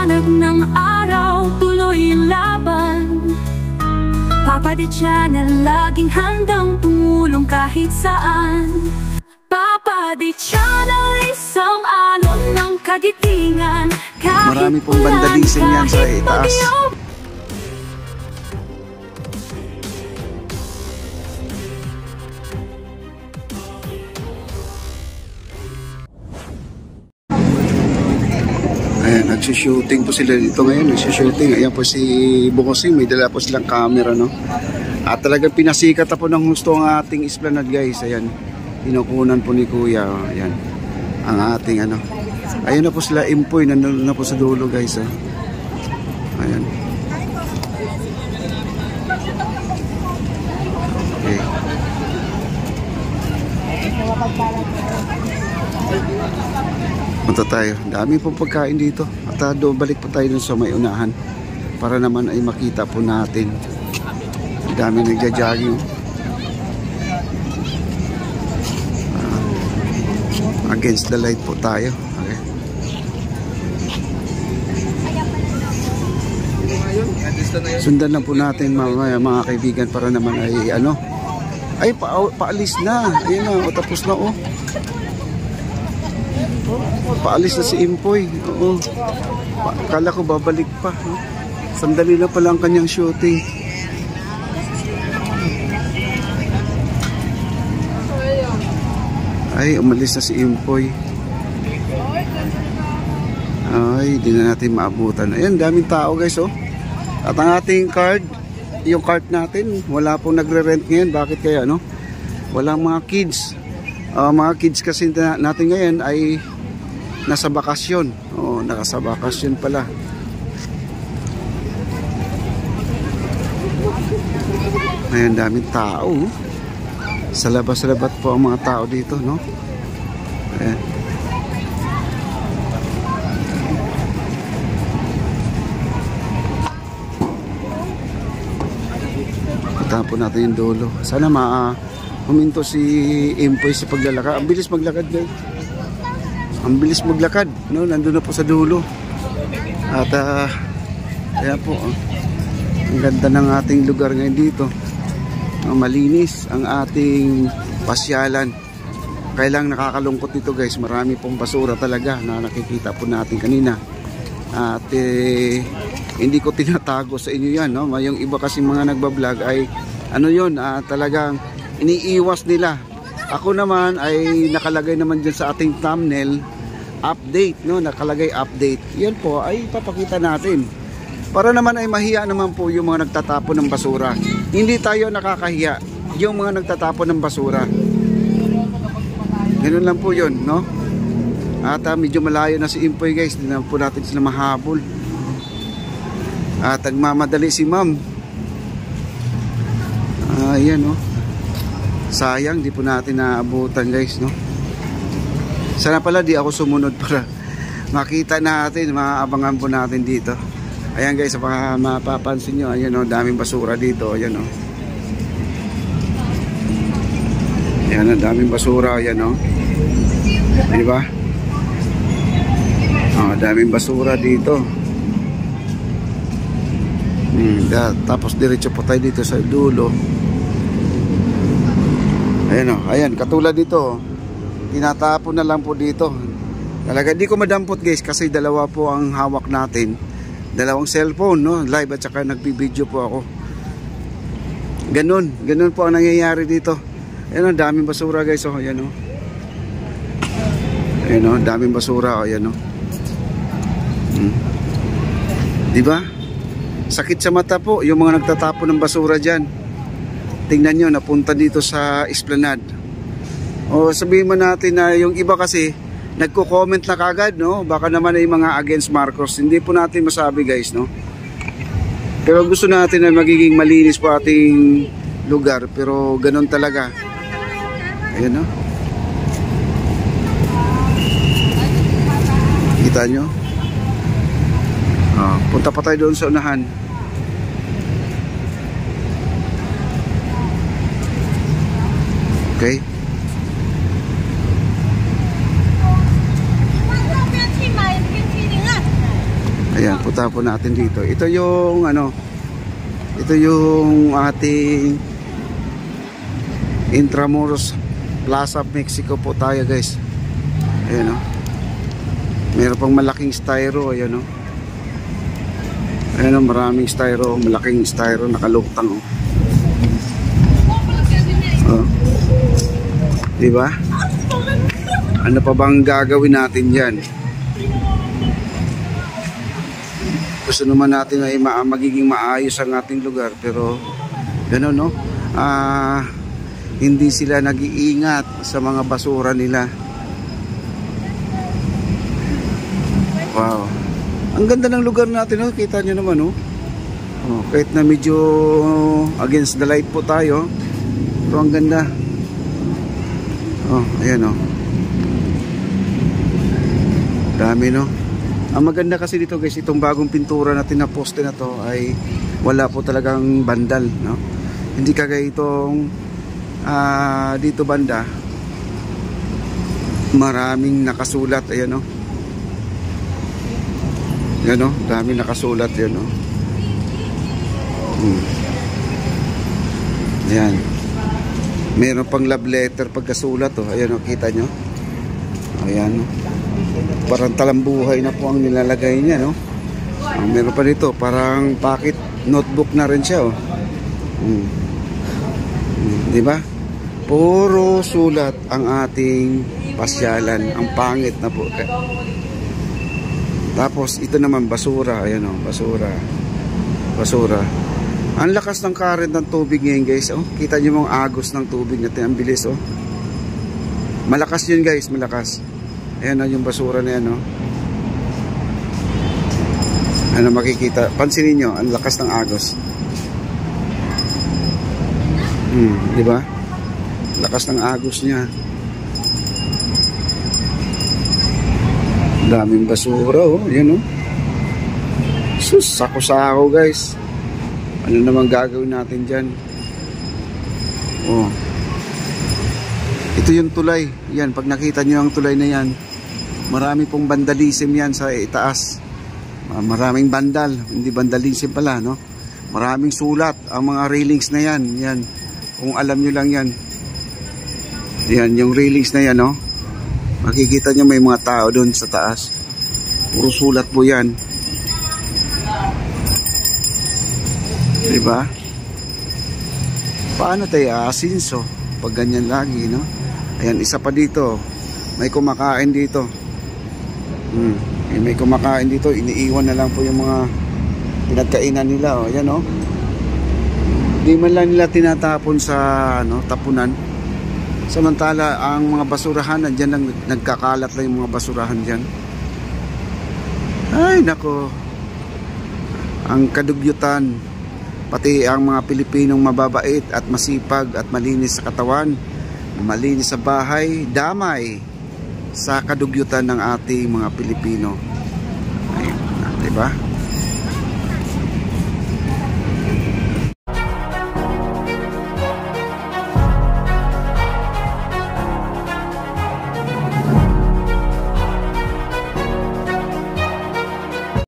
liwanag ng araw, tuloy ang laban. Papa D Channel, laging handang tumulong kahit saan. Papa D Channel, isang alon ng kagitingan. Marami pong vandalism yan sa itaas. Ayan, nagsushooting po sila dito ngayon. Nagsushooting. Ayan po si Bukosing. May dala po silang camera, no? At talagang pinasikat na po ng gusto ang ating esplanade, guys. Ayan. Pinukunan po ni Kuya. Ayan. Ang ating ano. Ayan na po sila Impoy. Nandun na po sa dulo, guys. Ayan. Okay. Punta tayo. Dami pong pagkain dito. At balik po tayo dun sa may unahan para naman ay makita po natin. Dami nagja-jogging. Against the light po tayo. Okay. Sundan lang po natin mga kaibigan para naman ay ano. Ay paalis na. Ayun na. Tapos na oh. Paalis na si Impoy. Oo. Kala ko babalik pa. Sandali na pala ang kanyang shooting. Ay, umalis na si Impoy. Ay, di na natin maabutan. Ayan, daming tao guys oh. At ang ating card, yung cart natin, wala pong nagre-rent ngayon. Bakit kaya no? Walang mga kids. Mga kids kasi natin ngayon ay nasa bakasyon. Oo, nasa bakasyon pala. Ayan, daming tao. Sa labas-labat po ang mga tao dito, no? Ayan. Puntahan po natin yung dulo. Sana huminto si Impoy sa paglalakad. Ang bilis maglakad, guys. Ang bilis maglakad, no? Nandun na po sa dulo. At ayan po, ang ganda ng ating lugar ngayon dito. Malinis ang ating pasyalan. Kailang nakakalungkot dito guys, marami pong basura talaga na nakikita po natin kanina. At hindi ko tinatago sa inyo yan, no? Yung iba kasi mga nagbablog ay ano yun, talagang iniiwas nila. Ako naman ay nakalagay naman dyan sa ating thumbnail, update, no? Nakalagay update. Yan po ay papakita natin. Para naman ay mahiya naman po yung mga nagtatapon ng basura. Hindi tayo nakakahiya yung mga nagtatapon ng basura. Ganun lang po yun, no? At medyo malayo na si Impoy guys. Hindi na po natin sila mahabol. At nagmamadali si ma'am. Ayan, no? Sayang, di po natin naabutan guys, no? Sana pala di ako sumunod para makita natin, maabangan po natin dito. Ayan guys, mapapansin nyo, ayan o, daming basura dito, ayan o. Ayan o, daming basura, ayan o. Diba? Daming basura dito. Tapos diretso po tayo dito sa dulo. Ayan o, ayan, katulad dito. Tinatapon na lang po dito. Talaga, di ko madampot guys, kasi dalawa po ang hawak natin. Dalawang cellphone, no? Live at saka nagbibideo po ako. Ganun po ang nangyayari dito. Ayan o, daming basura guys, oh. Ayan o. Ayan o, daming basura, oh. Ayan o. Diba? Sakit sa mata po yung mga nagtatapon ng basura dyan. Tingnan nyo, napunta dito sa esplanade. O sabihin mo natin na yung iba kasi nagko-comment na kagad, no? Baka naman ay mga against Marcos. Hindi po natin masabi guys, no? Pero gusto natin na magiging malinis po ating lugar. Pero ganun talaga. Ayan, no? Kita nyo? Punta pa tayo doon sa unahan. Okay? Ayan, punta po natin dito. Ito yung ano, ito yung ating Intramuros Plaza Mexico po tayo, guys. Ayan o. Meron pang malaking styro. Ayan o. Ayan o, maraming styro. Malaking styro, nakalutang o. Oh. Diba? Ano pa bang gagawin natin dyan? Gusto naman natin ay magiging maayos ang ating lugar, pero gano'n, no? Hindi sila nag-iingat sa mga basura nila. Wow, ang ganda ng lugar natin, no? Kita nyo naman, no? Oh, kahit na medyo against the light po tayo, pero ang ganda. Oh, ayan, oh. Dami, no? Ang maganda kasi dito, guys, itong bagong pintura natin na poste na to ay wala po talagang bandal, no? Hindi kagaya itong dito banda, maraming nakasulat. Ayan, no? Yan, no? Daming nakasulat yan, no? Ayan, meron pang love letter pagkasulat, oh. Ayan, no? Kita nyo? Ayan, no? Parang talambuhay na po ang nilalagay niya, no? Meron pa dito, parang pocket notebook na rin siya, oh. Diba? Puro sulat ang ating pasyalan. Ang pangit na po. Tapos ito naman basura. Ayan, oh, basura. Basura. Ang lakas ng current ng tubig ngayon, guys, oh. Kita niyo mga agos ng tubig natin. Ang bilis, oh. Malakas yun, guys, malakas. Ayan, oh, yung basura na yan, oh. Ano makikita? Pansinin nyo, ang lakas ng agos. Diba? Lakas ng agos niya. Daming basura, oh. Yan, oh. Sus, sako-sako, guys. Ano naman gagawin natin dyan? Oh. Ito yung tulay. Yan, pag nakita nyo ang tulay na yan, marami pong vandalism yan sa itaas. Maraming bandal. Hindi vandalism pala, no? Maraming sulat. Ang mga railings na yan. Yan. Kung alam nyo lang yan. Yan, yung railings na yan, no? Makikita nyo may mga tao doon sa taas. Puro sulat po yan. Diba? Paano tayo aasinso pag ganyan lagi, no? Ayan, isa pa dito. May kumakain dito. May kumakain dito. Iniiwan na lang po yung mga pinagkainan nila, oh. Ayan, oh. Di man lang nila tinatapon sa tapunan. Samantala ang mga basurahan nandiyan lang, nagkakalat lang yung mga basurahan diyan. Ay nako, ang kadugyutan, pati ang mga Pilipinong mababait at masipag at malinis sa katawan, malinis sa bahay, damay sa kadugyutan ng ating mga Pilipino. Ayun, diba?